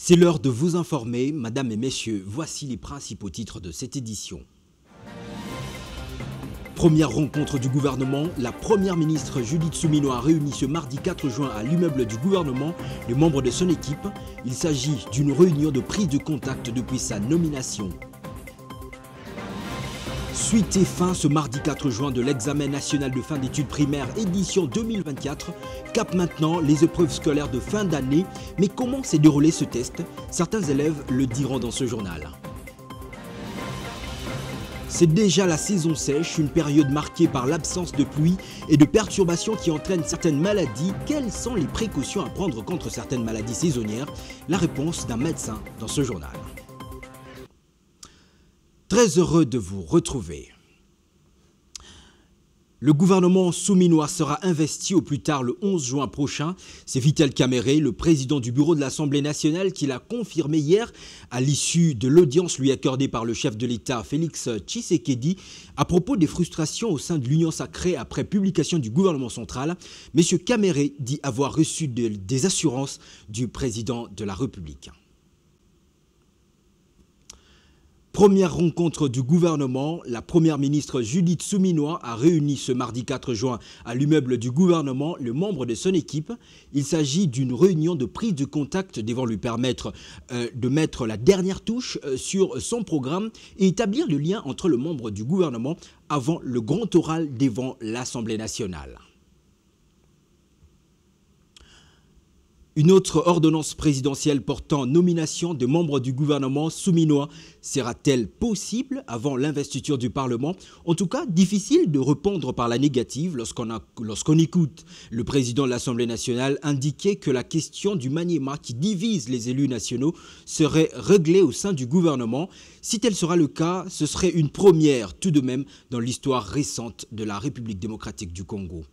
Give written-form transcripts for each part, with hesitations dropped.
C'est l'heure de vous informer, mesdames et messieurs, voici les principaux titres de cette édition. Première rencontre du gouvernement, la première ministre Judith Suminwa a réuni ce mardi 4 juin à l'immeuble du gouvernement les membres de son équipe. Il s'agit d'une réunion de prise de contact depuis sa nomination. Suite et fin ce mardi 4 juin de l'examen national de fin d'études primaires édition 2024. Cap maintenant les épreuves scolaires de fin d'année. Mais comment s'est déroulé ce test? Certains élèves le diront dans ce journal. C'est déjà la saison sèche, une période marquée par l'absence de pluie et de perturbations qui entraînent certaines maladies. Quelles sont les précautions à prendre contre certaines maladies saisonnières? La réponse d'un médecin dans ce journal. Très heureux de vous retrouver. Le gouvernement Suminwa sera investi au plus tard le 11 juin prochain. C'est Vital Kamerhe, le président du bureau de l'Assemblée nationale, qui l'a confirmé hier à l'issue de l'audience lui accordée par le chef de l'État Félix Tshisekedi à propos des frustrations au sein de l'Union sacrée après publication du gouvernement central. M. Kamerhe dit avoir reçu des assurances du président de la République. Première rencontre du gouvernement, la première ministre Judith Suminwa a réuni ce mardi 4 juin à l'immeuble du gouvernement les membres de son équipe. Il s'agit d'une réunion de prise de contact devant lui permettre de mettre la dernière touche sur son programme et établir le lien entre le membre du gouvernement avant le grand oral devant l'Assemblée nationale. Une autre ordonnance présidentielle portant nomination de membres du gouvernement Suminwa sera-t-elle possible avant l'investiture du Parlement? En tout cas, difficile de répondre par la négative lorsqu'on écoute le président de l'Assemblée nationale indiquer que la question du maniement qui divise les élus nationaux serait réglée au sein du gouvernement. Si tel sera le cas, ce serait une première tout de même dans l'histoire récente de la République démocratique du Congo.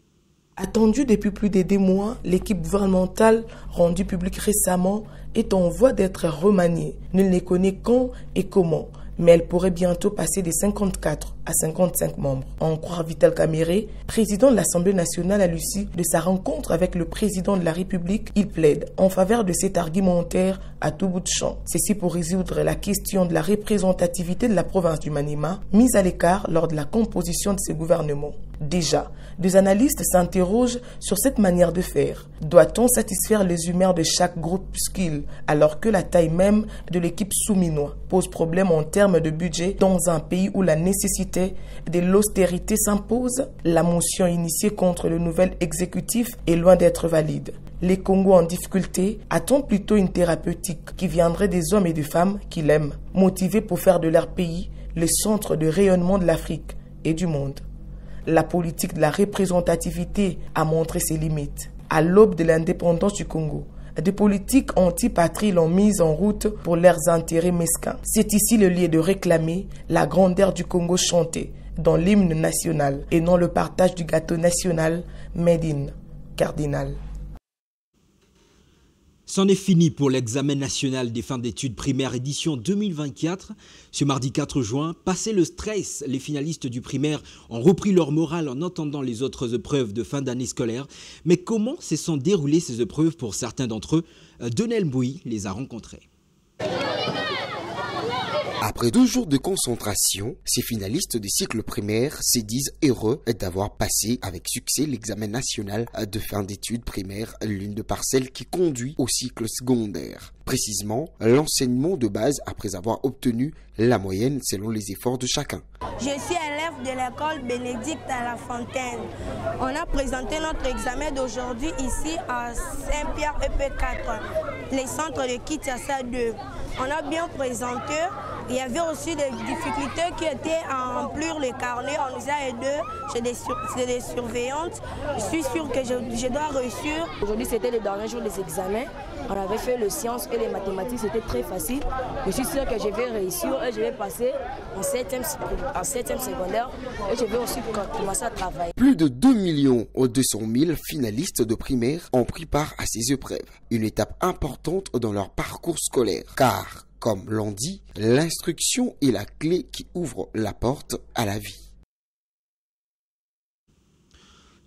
Attendue depuis plus de 2 mois, l'équipe gouvernementale rendue publique récemment est en voie d'être remaniée. Nul ne connaît quand et comment, mais elle pourrait bientôt passer de 54 à 55 membres. En croire Vital Kamerhe, président de l'Assemblée nationale à l'issue de sa rencontre avec le président de la République, il plaide en faveur de cet argumentaire à tout bout de champ. Ceci pour résoudre la question de la représentativité de la province du Maniema, mise à l'écart lors de la composition de ce gouvernement. Déjà, des analystes s'interrogent sur cette manière de faire. Doit-on satisfaire les humeurs de chaque groupuscule alors que la taille même de l'équipe Suminwa pose problème en termes de budget dans un pays où la nécessité de l'austérité s'impose? La motion initiée contre le nouvel exécutif est loin d'être valide. Les Congos en difficulté attendent plutôt une thérapeutique qui viendrait des hommes et des femmes qui l'aiment, motivés pour faire de leur pays le centre de rayonnement de l'Afrique et du monde. La politique de la représentativité a montré ses limites. À l'aube de l'indépendance du Congo, des politiques anti-patrie l'ont mise en route pour leurs intérêts mesquins. C'est ici le lieu de réclamer la grandeur du Congo chantée dans l'hymne national et non le partage du gâteau national made in Cardinal. C'en est fini pour l'examen national des fins d'études primaires édition 2024. Ce mardi 4 juin, passé le stress, les finalistes du primaire ont repris leur morale en entendant les autres épreuves de fin d'année scolaire. Mais comment se sont déroulées ces épreuves pour certains d'entre eux? Donel Mbouy les a rencontrés. Après 2 jours de concentration, ces finalistes du cycle primaire se disent heureux d'avoir passé avec succès l'examen national de fin d'études primaires, l'une de parcelles qui conduit au cycle secondaire. Précisément, l'enseignement de base après avoir obtenu la moyenne selon les efforts de chacun. Je suis élève de l'école Bénédicte à La Fontaine. On a présenté notre examen d'aujourd'hui ici à Saint-Pierre EP4, les centres de Kinshasa 2. On a bien présenté. Il y avait aussi des difficultés qui étaient à remplir les carnets. On nous a aidés chez des surveillantes. Je suis sûre que je dois réussir. Aujourd'hui, c'était le dernier jour des examens. On avait fait le sciences et les mathématiques, c'était très facile. Je suis sûre que je vais réussir et je vais passer en 7e secondaire et je vais aussi commencer à travailler. Plus de 2 200 000 finalistes de primaire ont pris part à ces épreuves. Une étape importante dans leur parcours scolaire. Car, comme l'on dit, l'instruction est la clé qui ouvre la porte à la vie.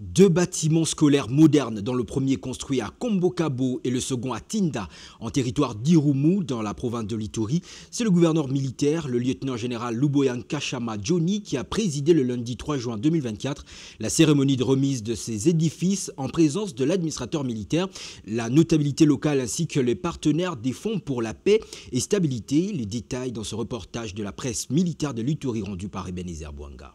2 bâtiments scolaires modernes, dont le premier construit à Kombokabo et le second à Tinda, en territoire d'Irumu, dans la province de l'Ituri. C'est le gouverneur militaire, le lieutenant-général Luboyan Kashama Johnny, qui a présidé le lundi 3 juin 2024 la cérémonie de remise de ces édifices en présence de l'administrateur militaire, la notabilité locale ainsi que les partenaires des fonds pour la paix et stabilité. Les détails dans ce reportage de la presse militaire de l'Ituri rendu par Ebenezer Bouanga.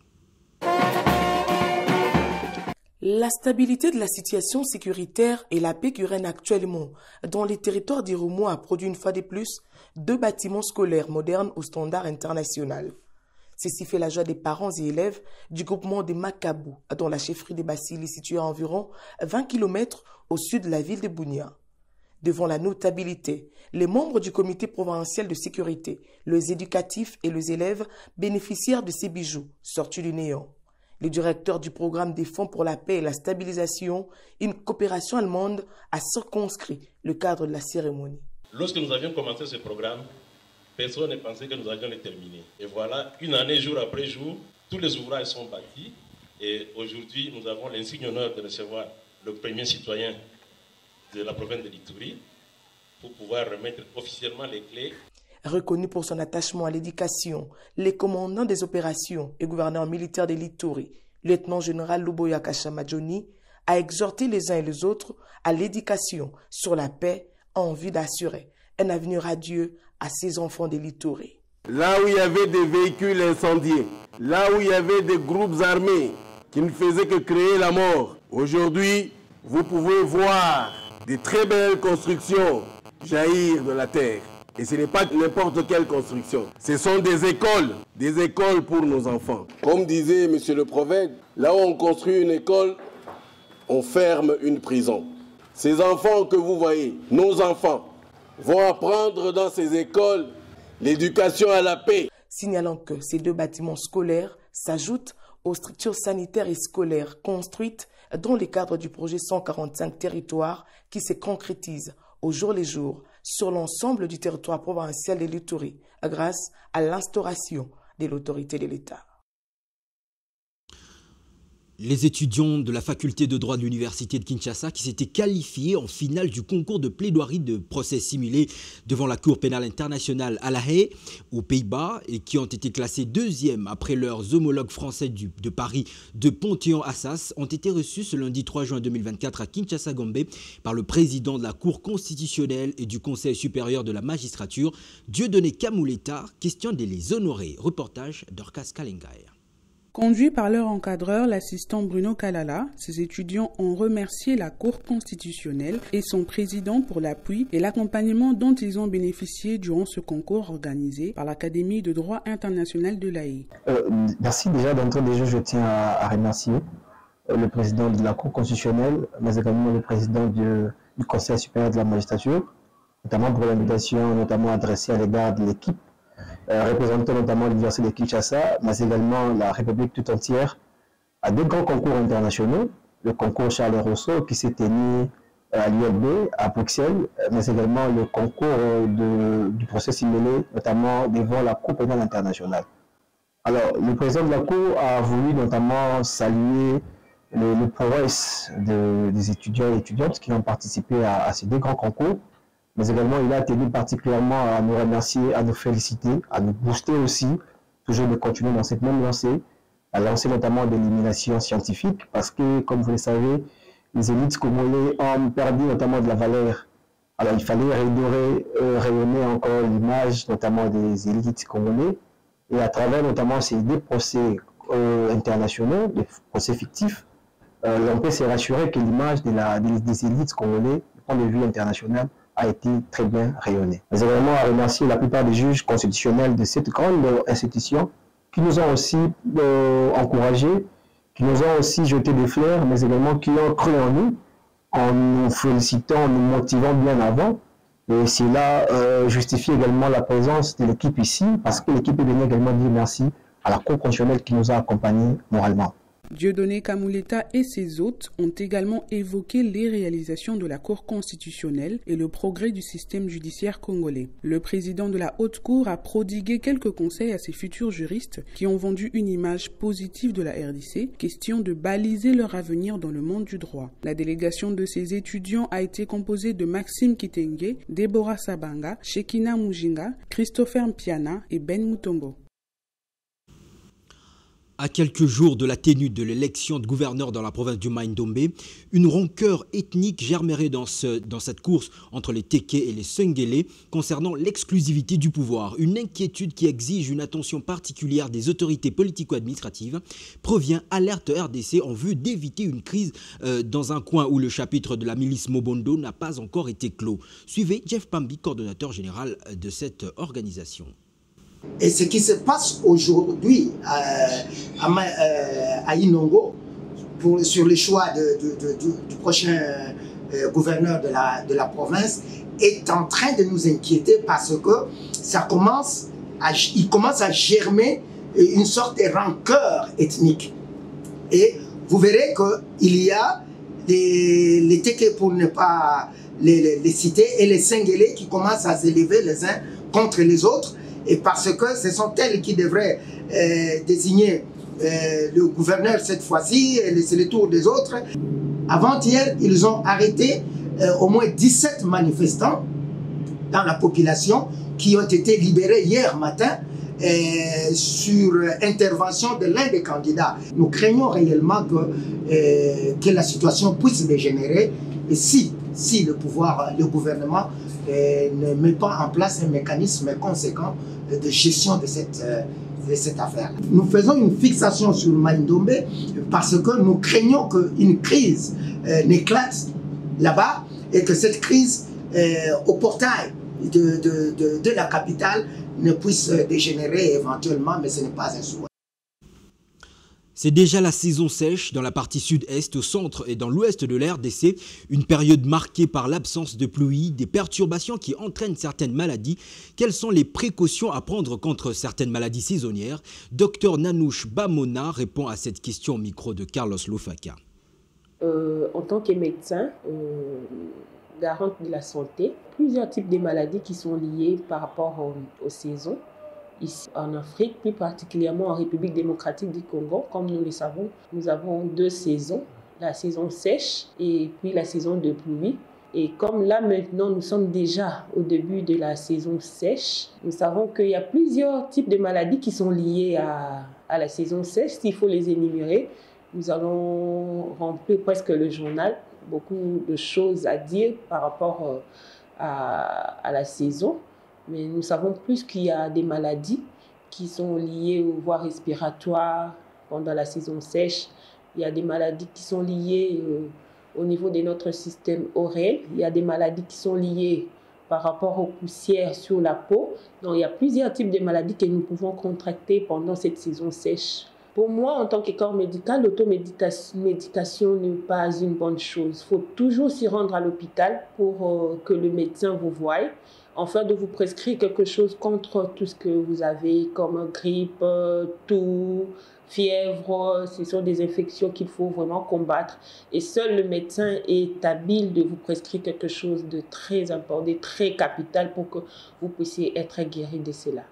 La stabilité de la situation sécuritaire et la paix qui règne actuellement dans les territoires d'Irumu a produit une fois de plus 2 bâtiments scolaires modernes au standard international. Ceci fait la joie des parents et élèves du groupement de Makabu, dont la chefferie des Basili située à environ 20 km au sud de la ville de Bunia. Devant la notabilité, les membres du comité provincial de sécurité, les éducatifs et les élèves bénéficiaires de ces bijoux sortis du néant. Le directeur du programme des fonds pour la paix et la stabilisation, une coopération allemande, a circonscrit le cadre de la cérémonie. Lorsque nous avions commencé ce programme, personne ne pensait que nous allions le terminer. Et voilà, une année, jour après jour, tous les ouvrages sont bâtis. Et aujourd'hui, nous avons l'insigne honneur de recevoir le premier citoyen de la province de l'Ituri pour pouvoir remettre officiellement les clés. Reconnu pour son attachement à l'éducation, les commandants des opérations et gouverneur militaire de l'Ituri, lieutenant-général Luboya Kashama Johnny, a exhorté les uns et les autres à l'éducation sur la paix en vue d'assurer un avenir radieux à ses enfants de l'Ituri. Là où il y avait des véhicules incendiés, là où il y avait des groupes armés qui ne faisaient que créer la mort, aujourd'hui, vous pouvez voir des très belles constructions jaillir de la terre. Et ce n'est pas n'importe quelle construction. Ce sont des écoles pour nos enfants. Comme disait monsieur le prophète, là où on construit une école, on ferme une prison. Ces enfants que vous voyez, nos enfants, vont apprendre dans ces écoles l'éducation à la paix. Signalant que ces 2 bâtiments scolaires s'ajoutent aux structures sanitaires et scolaires construites dans le cadre du projet 145 territoires qui se concrétise au jour le jour sur l'ensemble du territoire provincial de l'Ituri grâce à l'instauration de l'autorité de l'État. Les étudiants de la faculté de droit de l'université de Kinshasa qui s'étaient qualifiés en finale du concours de plaidoirie de procès simulé devant la Cour pénale internationale à La Haye, aux Pays-Bas, et qui ont été classés 2e après leurs homologues français de Paris de Panthéon-Assas, ont été reçus ce lundi 3 juin 2024 à Kinshasa-Gombe par le président de la Cour constitutionnelle et du Conseil supérieur de la magistrature, Dieudonné Kamouleta, question de les honorer. Reportage d'Orcas Kalengaï. Conduits par leur encadreur, l'assistant Bruno Kalala, ces étudiants ont remercié la Cour constitutionnelle et son président pour l'appui et l'accompagnement dont ils ont bénéficié durant ce concours organisé par l'Académie de droit international de La Haye. Merci déjà d'entrée des jeux. Je tiens à remercier le président de la Cour constitutionnelle, mais également le président du Conseil supérieur de la magistrature, notamment pour l'invitation notamment adressée à l'égard de l'équipe représentant notamment l'Université de Kinshasa, mais également la République tout entière, à 2 grands concours internationaux. Le concours Charles Rousseau qui s'est tenu à l'ULB, à Bruxelles, mais également le concours du procès simulé, notamment devant la Cour pénale internationale. Alors, le président de la Cour a voulu notamment saluer le prouesse des étudiants et étudiantes qui ont participé à ces 2 grands concours. Mais également, il a tenu particulièrement à nous remercier, à nous féliciter, à nous booster aussi, toujours de continuer dans cette même lancée, à lancer notamment de l'élimination scientifique, parce que, comme vous le savez, les élites congolaises ont perdu notamment de la valeur. Alors, il fallait rayonner encore l'image, notamment des élites congolaises, et à travers notamment ces 2 procès internationaux, des procès fictifs, on peut se rassurer que l'image des élites congolaises, du point de vue international, a été très bien rayonnée. Mais également à remercier la plupart des juges constitutionnels de cette grande institution qui nous ont aussi encouragés, qui nous ont aussi jeté des fleurs, mais également qui ont cru en nous, en nous félicitant, en nous motivant bien avant. Et cela justifie également la présence de l'équipe ici, parce que l'équipe est venue également dire merci à la Cour constitutionnelle qui nous a accompagnés moralement. Dieudonné Kamuleta et ses hôtes ont également évoqué les réalisations de la Cour constitutionnelle et le progrès du système judiciaire congolais. Le président de la Haute Cour a prodigué quelques conseils à ses futurs juristes qui ont vendu une image positive de la RDC, question de baliser leur avenir dans le monde du droit. La délégation de ces étudiants a été composée de Maxime Kitenge, Deborah Sabanga, Shekina Mujinga, Christopher Mpiana et Ben Mutombo. À quelques jours de la tenue de l'élection de gouverneur dans la province du Mai-Ndombe, une rancœur ethnique germerait dans cette course entre les Teke et les Sengele concernant l'exclusivité du pouvoir. Une inquiétude qui exige une attention particulière des autorités politico-administratives provient alerte RDC en vue d'éviter une crise dans un coin où le chapitre de la milice Mobondo n'a pas encore été clos. Suivez Jeff Pambi, coordonnateur général de cette organisation. Et ce qui se passe aujourd'hui à Inongo, sur le choix du prochain gouverneur de la province, est en train de nous inquiéter parce que il commence à germer une sorte de rancœur ethnique. Et vous verrez qu'il y a les Teke, pour ne pas les citer, et les Sengele qui commencent à s'élever les uns contre les autres. Et parce que ce sont elles qui devraient désigner le gouverneur cette fois-ci, et laisser le tour des autres. Avant-hier, ils ont arrêté au moins 17 manifestants dans la population qui ont été libérés hier matin sur intervention de l'un des candidats. Nous craignons réellement que la situation puisse dégénérer et si le gouvernement ne met pas en place un mécanisme conséquent de gestion de cette affaire. Nous faisons une fixation sur le Mai-Ndombe parce que nous craignons qu'une crise n'éclate là-bas et que cette crise au portail de la capitale ne puisse dégénérer éventuellement, mais ce n'est pas un souhait. C'est déjà la saison sèche dans la partie sud-est, au centre et dans l'ouest de la RDC, une période marquée par l'absence de pluie, des perturbations qui entraînent certaines maladies. Quelles sont les précautions à prendre contre certaines maladies saisonnières? Dr Nanouche Bamona répond à cette question au micro de Carlos Lofaka. En tant que médecin, garante de la santé, plusieurs types de maladies qui sont liées par rapport aux saisons. Ici en Afrique, plus particulièrement en République démocratique du Congo, comme nous le savons, nous avons deux saisons, la saison sèche et puis la saison de pluie. Et comme là maintenant nous sommes déjà au début de la saison sèche, nous savons qu'il y a plusieurs types de maladies qui sont liées à la saison sèche. S'il faut les énumérer, nous allons remplir presque le journal, beaucoup de choses à dire par rapport à la saison. Mais nous savons plus qu'il y a des maladies qui sont liées aux voies respiratoires pendant la saison sèche. Il y a des maladies qui sont liées au niveau de notre système oral. Il y a des maladies qui sont liées par rapport aux poussières sur la peau. Donc, il y a plusieurs types de maladies que nous pouvons contracter pendant cette saison sèche. Pour moi, en tant que corps médical, l'automédication n'est pas une bonne chose. Il faut toujours s'y rendre à l'hôpital pour que le médecin vous voie, afin de vous prescrire quelque chose contre tout ce que vous avez, comme grippe, toux, fièvre. Ce sont des infections qu'il faut vraiment combattre. Et seul le médecin est habile de vous prescrire quelque chose de très important, de très capital pour que vous puissiez être guéri de cela.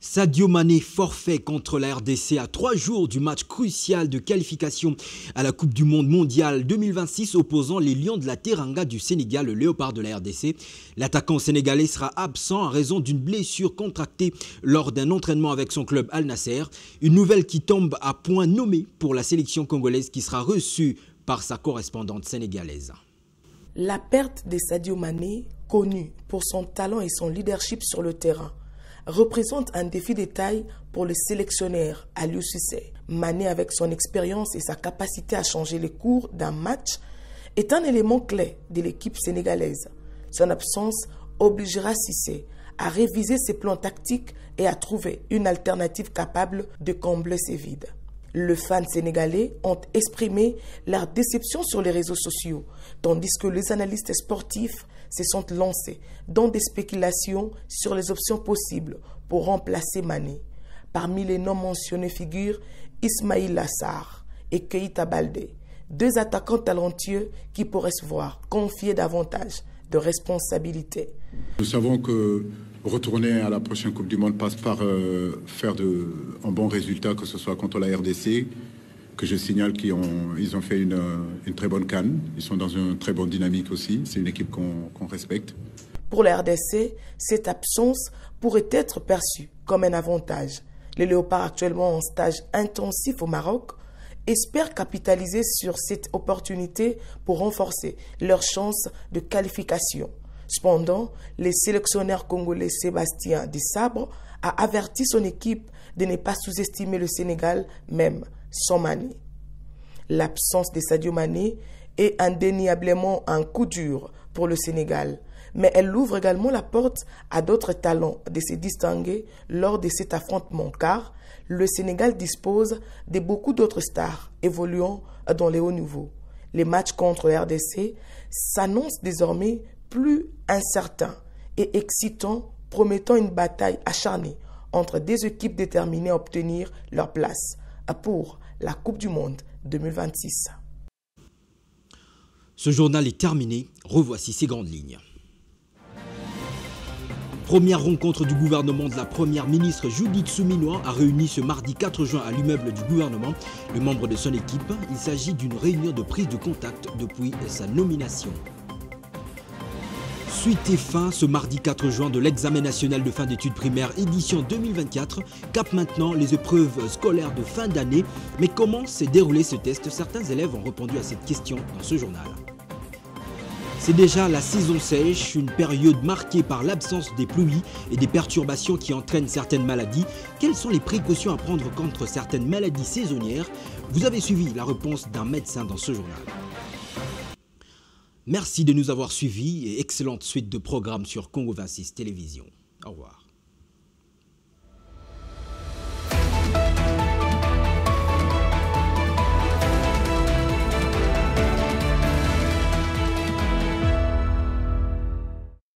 Sadio Mané forfait contre la RDC à 3 jours du match crucial de qualification à la Coupe du Monde mondiale 2026 opposant les Lions de la Teranga du Sénégal, le Léopard de la RDC. L'attaquant sénégalais sera absent en raison d'une blessure contractée lors d'un entraînement avec son club Al Nasser. Une nouvelle qui tombe à point nommé pour la sélection congolaise qui sera reçue par sa correspondante sénégalaise. La perte de Sadio Mané, connu pour son talent et son leadership sur le terrain, représente un défi de taille pour le sélectionneur Aliou Cissé. Mané, avec son expérience et sa capacité à changer les cours d'un match, est un élément clé de l'équipe sénégalaise. Son absence obligera Cissé à réviser ses plans tactiques et à trouver une alternative capable de combler ces vides. Les fans sénégalais ont exprimé leur déception sur les réseaux sociaux, tandis que les analystes sportifs se sont lancés dans des spéculations sur les options possibles pour remplacer Mané. Parmi les noms mentionnés figurent Ismaïl Lassar et Keïta Baldé, 2 attaquants talentueux qui pourraient se voir confier davantage de responsabilités. Nous savons que retourner à la prochaine Coupe du Monde passe par faire un bon résultat, que ce soit contre la RDC, que je signale qu'ils ont fait une très bonne CAN. Ils sont dans une très bonne dynamique aussi. C'est une équipe qu'on respecte. Pour la RDC, cette absence pourrait être perçue comme un avantage. Les Léopards, actuellement en stage intensif au Maroc, espèrent capitaliser sur cette opportunité pour renforcer leurs chances de qualification. Cependant, le sélectionneur congolais Sébastien Desabre a averti son équipe de ne pas sous-estimer le Sénégal, même sans Mané. L'absence de Sadio Mané est indéniablement un coup dur pour le Sénégal, mais elle ouvre également la porte à d'autres talents de se distinguer lors de cet affrontement, car le Sénégal dispose de beaucoup d'autres stars évoluant dans les hauts niveaux. Les matchs contre le RDC s'annoncent désormais plus incertains et excitants, promettant une bataille acharnée entre des équipes déterminées à obtenir leur place pour la Coupe du Monde 2026. Ce journal est terminé. Revoici ses grandes lignes. Première rencontre du gouvernement de la première ministre Judith Suminwa a réuni ce mardi 4 juin à l'immeuble du gouvernement les membres de son équipe. Il s'agit d'une réunion de prise de contact depuis sa nomination. Suite et fin ce mardi 4 juin de l'examen national de fin d'études primaires édition 2024. Cap maintenant les épreuves scolaires de fin d'année. Mais comment s'est déroulé ce test? Certains élèves ont répondu à cette question dans ce journal. C'est déjà la saison sèche, une période marquée par l'absence des pluies et des perturbations qui entraînent certaines maladies. Quelles sont les précautions à prendre contre certaines maladies saisonnières? Vous avez suivi la réponse d'un médecin dans ce journal. Merci de nous avoir suivis et excellente suite de programmes sur Congo 26 Télévision. Au revoir.